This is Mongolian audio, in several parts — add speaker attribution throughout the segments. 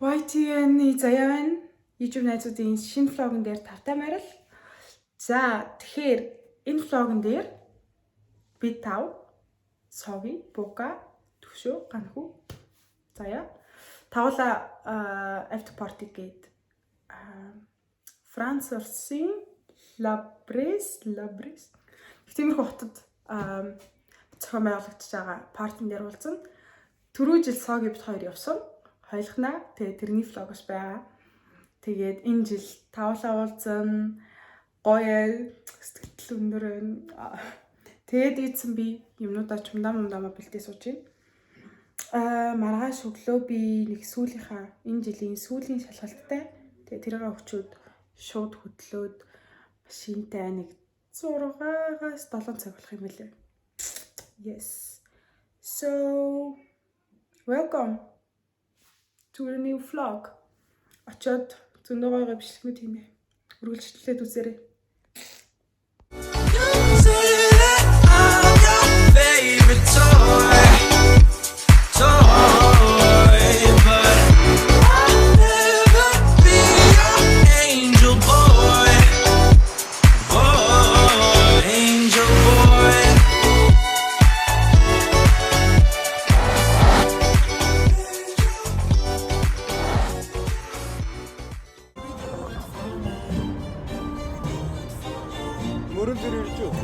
Speaker 1: YTN-ий заяа байна. YouTube найзуудын шинэ влогон дээр тавтай марил. За тэгэхээр энэ влогон дээр би тав Соги, Бука, Төвшөө, Ганхүү заяа тавла after party гээд Франц Улсын Лабрес тиймэрхүү хотод зохион байгуулагдаж байгаа партин дээр уулзсан. Түрүү жил Соги бит хоёр явсан. Хойлохнаа. Тэгээ тэрний влогос байгаа. Тэгээд энэ жил тавлаа уулзсан. Гоё сэтгэл өндөр байна. Тэгээд ийдсэн би юмнуудаа чумдаа бэлтээ сууж байна. Маргааш өглөө би нэг энэ жилийн сүүлийн шалгалттай. Тэгээд тэргээ өчөөд шууд хөдлөөд машинтай нэг 6-аас 7 цаг болох юм билээ. Yes. So welcome to a new vlog. Очоод зөндөө гоё бичлэгүүд хийнэ. Үргэлжлүүлээд үзээрэй.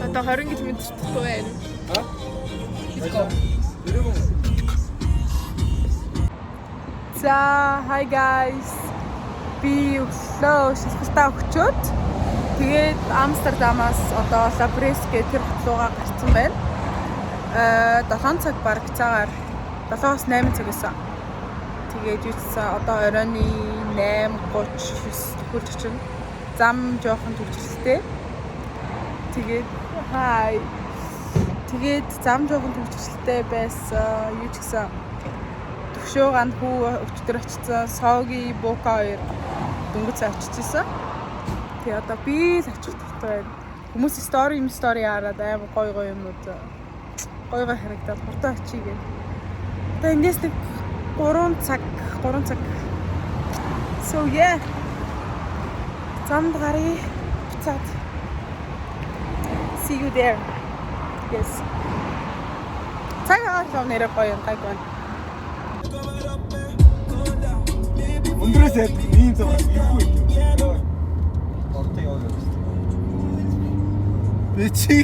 Speaker 1: Одоо 20 км тутуу байна. За, hi guys. Би өглөө шалгалтаа өгчөөд тэгээд Амстердамаас одоо Лабрес гэх тэр хот руугаа гарсан байна. 7 цаг бараг цагаар 7-8 цаг гэсэн. Тэгээд юуцсан одоо оройны 8:39 төгөлж очив. Зам жоохон төвчлөлтэй. Тэгээд зам жоохон төвчлөлтэй байсан. Юу ч гэсэн Төвшөө Ганхүү өчтөр очсон. Соги, Бука хоёр дөнгөж очижсэн. Тэгээ одоо би л очих дуртай байна. Хүмүүс стори хараад амар гоё юмнууд гоё харагдаад хурдан очие гэх. Одоо эндээс нэг 3 цаг. So yeah. Замд гарыг буцаад. See you there. Yes. Цагаан лав нэрэ гоё гайг байна.
Speaker 2: Өндрөөс ийм цаг юу вэ? Ортыг аваад. Би чи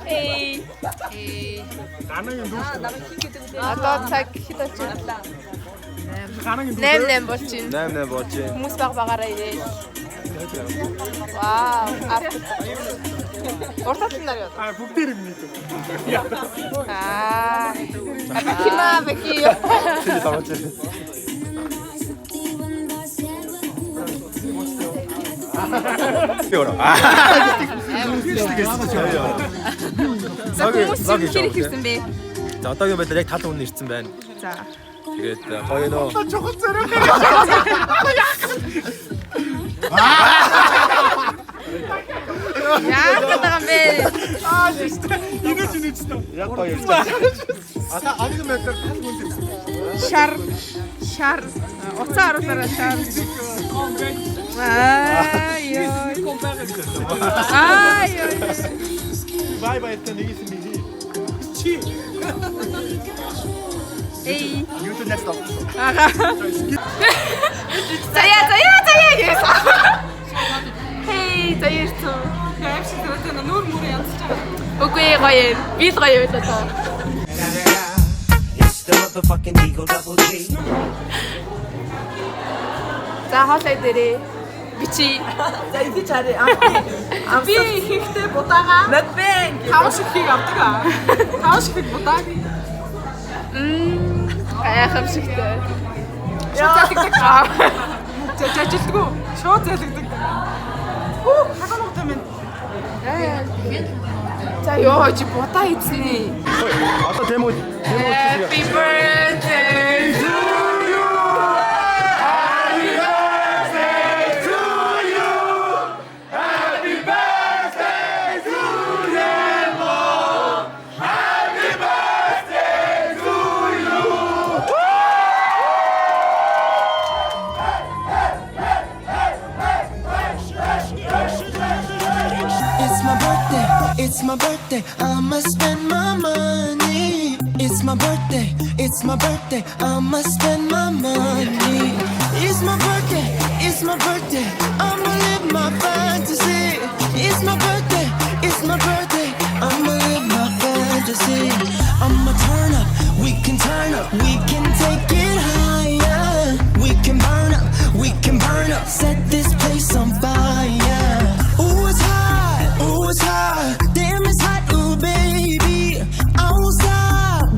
Speaker 1: Hey. Одоо цаг хэд болчихлаа? 8 болж байна. Хүмүүс багаараа ирээ. Вау. Уртад нар яа.
Speaker 2: бүгдээр юм нийт.
Speaker 1: Бэки. Саги хийсэн бэ?
Speaker 3: За одоогийн байдлаар яг тал өмнө ирсэн байна.
Speaker 1: За.
Speaker 3: Тэгээд гоё нөө.
Speaker 2: Чухал зэрэг.
Speaker 1: Яа гэдэг юм бэ?
Speaker 2: Инээч. Яг гоё ирсэн. Аниг мэттэр тал мөн ирсэн.
Speaker 1: Шар. Уцаа оруулаарай шар.
Speaker 2: Бай тэнийг юм хий. Чи.
Speaker 1: Эй.
Speaker 2: YouTube next stop.
Speaker 1: Заяа гэсэн. Хей, заяа. Яавч тэр нүүр янзч байгаа. Үгүй гоё. Би л гоё байлаа.
Speaker 4: It's the motherfucking Eagle Double G.
Speaker 1: За хоолой дээрээ бичи.
Speaker 5: За иди чарэ.
Speaker 1: Би ихтэй будаага.
Speaker 5: Над бэн.
Speaker 1: Тавш ихийг авдаг. Тавш их будааг. Гайхамшигтай. Шууд залгдаг. Жажилдгүү. Шууд залгдаг. Хаа ханагтай минь. За Ёо чи будаа хийцний.
Speaker 2: Одоо демо
Speaker 1: Happy birthday to you. Happy birthday to you. Happy birthday to them all. Happy birthday to you.
Speaker 5: It's my birthday, I'ma spend my money. It's my birthday, I'ma spend my money. It's my birthday, I'ma live my fantasy. It's my birthday, I'ma live my fantasy. I'ma turn up, we can take it higher. We can burn up, set this place on fire. Ooh, it's hot, damn it's hot, ooh baby. I won't stop,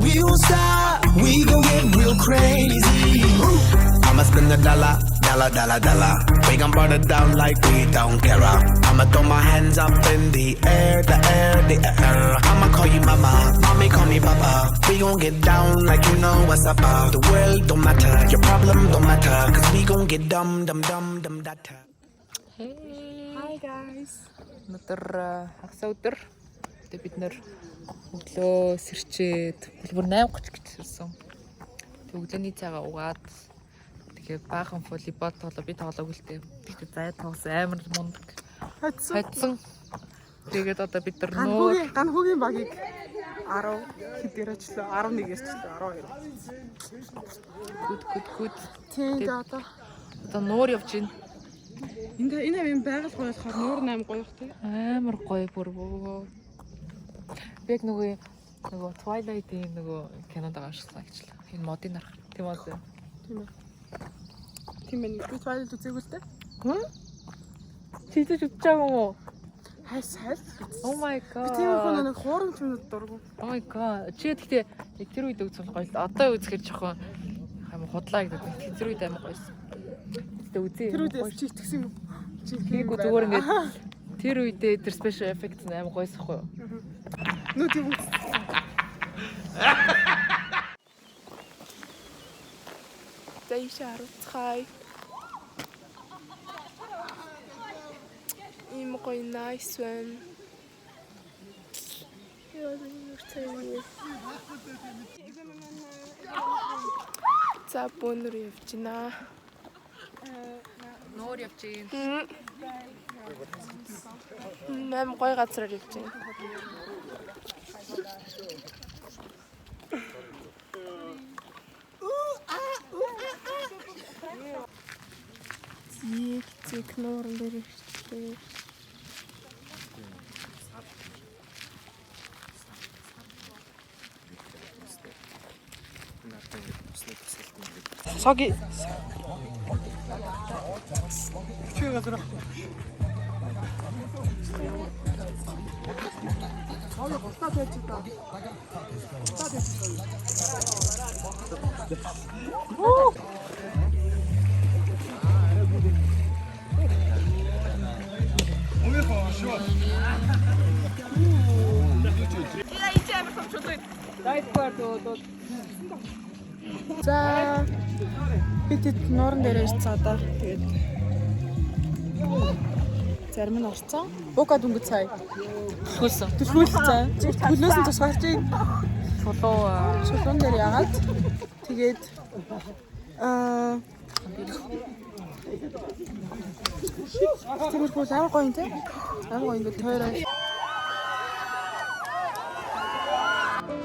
Speaker 5: we gon' get real crazy.
Speaker 4: I'ma spend $1, dollar. We gon' burn it down like we don't care. I'ma throw my hands up in the air. I'ma call you mama, mommy call me papa. We gon' get down like you know what's up. The world don't matter, your problem don't matter. Cause we gon' get dumb data.
Speaker 6: Hi guys. Өнөөдөр хагас өдөр. Тэгээд бид нэр өглөө сэрчээд бүр 8:30 гэж ирсэн. Тэгээд өглөөний цайгаа угаад тэгээд баахан волейбол тоглоо би тоглоагүй л дээ. Тэгээд зай тоглосон амар мундаг. Хайцсан. Тэгээд одоо бид нар нуур
Speaker 1: Ганхуугийн багийг 10 хэдээр очлоо 11-ээс очлоо 12.
Speaker 6: Гүд.
Speaker 1: Тэгээд одоо
Speaker 6: нуур явж байна.
Speaker 1: энэ хавийн байгаль гоё болохоор нуур 8 гоё их тий.
Speaker 6: Амар гоё бүр. Би яг нөгөө Twilight-ийн нөгөө кинонд байгаа шиг санагчлаа. Энэ модын нарах. Тийм үү?
Speaker 1: Тийм ээ. Би Twilight үзээгүй л дээ.
Speaker 6: Чи ч үзэж байгаа юм уу?
Speaker 1: Хайс.
Speaker 6: Oh my god.
Speaker 1: Би тийм хүн нэг хуурамч минут дургу.
Speaker 6: Oh my god. Чи гэхдээ тэр үед үзсэн гоё л. Одоо үзэхээр жоохон амар худлаа гэдэг. Тэр үед амар гоёсэн. Тэгээ үзээ.
Speaker 1: Тэр үед чи итгэсэн юм уу? Чи
Speaker 6: хийгүү зүгээр ингээд тэр үедээ тэр special effects амар гоёсохгүй юу?
Speaker 1: Нүү тийм үү. Дэйшаа руцхай. Ийм гоё nice one. За бөөнөр явж байна.
Speaker 6: Нуур явж байна.
Speaker 1: Нам гоё газар явж байна. Зик нуурын дээр ирчихлээ. Саги. Чигээ газар. За бид нууран дээр ирсэн одоо тэгээд зарим нь орцсон. Бука дүнгийн цай. Түлхүүлсэн. Түлөөсөн тусгаарч чулуун дээр яагаад тэгээд тиймэрхүү амар гоё юм те. Амар гоё ингээд тойроо.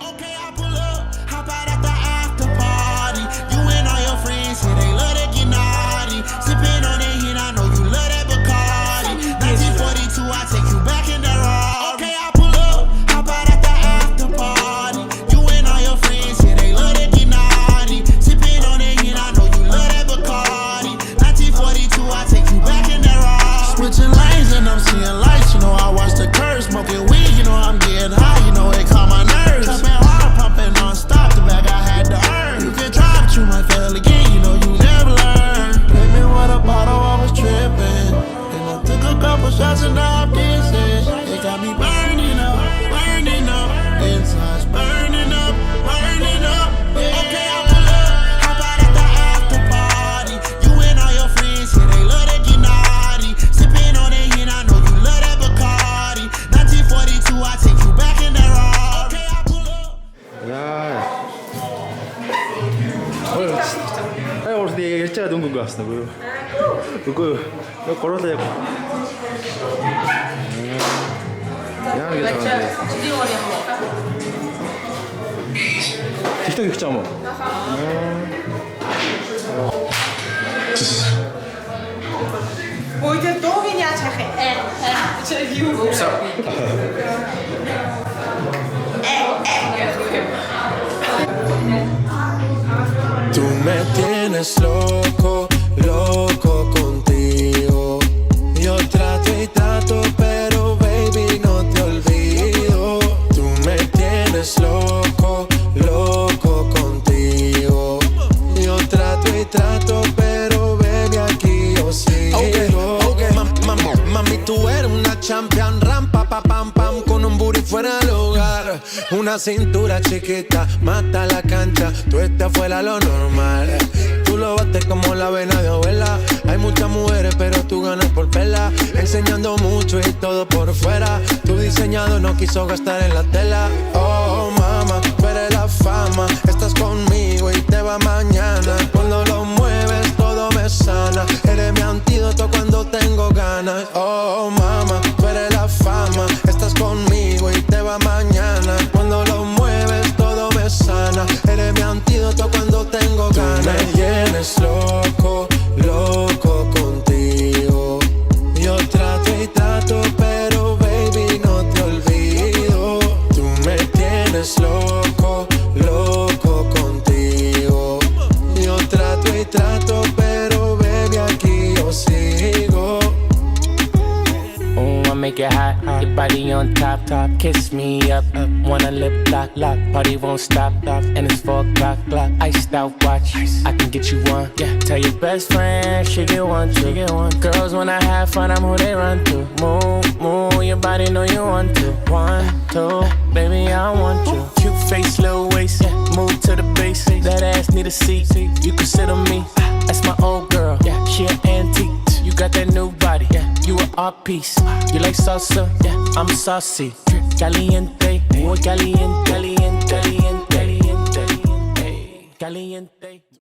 Speaker 5: Okay, I pull up, hop out at the after party. You and all your friends say they love that get naughty. Sipping on that hit, I know you love that Bacardi. 1942, I take you back in that Rari. Okay, I pull up, hop out at the after party. You and all your friends say they love that get naughty. Sipping on that hit, I know you love that Bacardi. 1942, I take you back in that Rari. Switching lanes and I'm seeing lights, you know I watch the curve.
Speaker 3: авсан уу? Үгүй юу. Яг гурлаа яг. Яа гэж байна. TikTok хийж байгаа юм уу?
Speaker 1: Ой, тэр дуугийн яаж харах юм? Юу?
Speaker 5: Tú me tienes loco, loco contigo. Yo trato y trato, pero baby no te olvido. Tú me tienes loco, loco contigo. Yo trato y trato, pero baby aquí yo sigo. Okay. Mami, tú eres una champion, rampa, pa, pam, pam, con un booty fuera del hogar. Una cintura chiquita, mata la cancha, tú estás fuera lo normal. Tú lo bates como la vena de abuela. Hay muchas mujeres, pero tú ganas por verla. Enseñando mucho y todo por fuera. Tu diseñado no quiso gastar en la tela. Oh, mama, tú eres la fama. Estás conmigo y te va mañana. Cuando lo mueves, todo me sana. Eres mi antídoto cuando tengo ganas. Oh, mama, tú eres la fama. Estás conmigo y te va mañana. Cuando lo mueves, todo me sana. Eres mi antídoto cuando tengo ganas. Tú me tienes loco, loco contigo. Yo trato y trato, pero baby no te olvido. Tú me tienes loco, loco contigo. Yo trato y trato, pero baby aquí yo sigo.
Speaker 7: I make it hot, your body on top, kiss me up, wanna lip lock, party won't stop, and it's 4 o'clock, iced out watch, I can get you one, yeah, tell your best friend, she get one, girls when I have fun, I'm who they run to, move, your body know you want to, 1, 2, baby I want you, cute face, little waist, yeah, move to the base, that ass need a seat, you can sit on me, that's my old girl, yeah, she an antique, you got that new body, yeah, you an art piece, you like salsa, yeah, I'm saucy, caliente, muy caliente, caliente, caliente, caliente, caliente.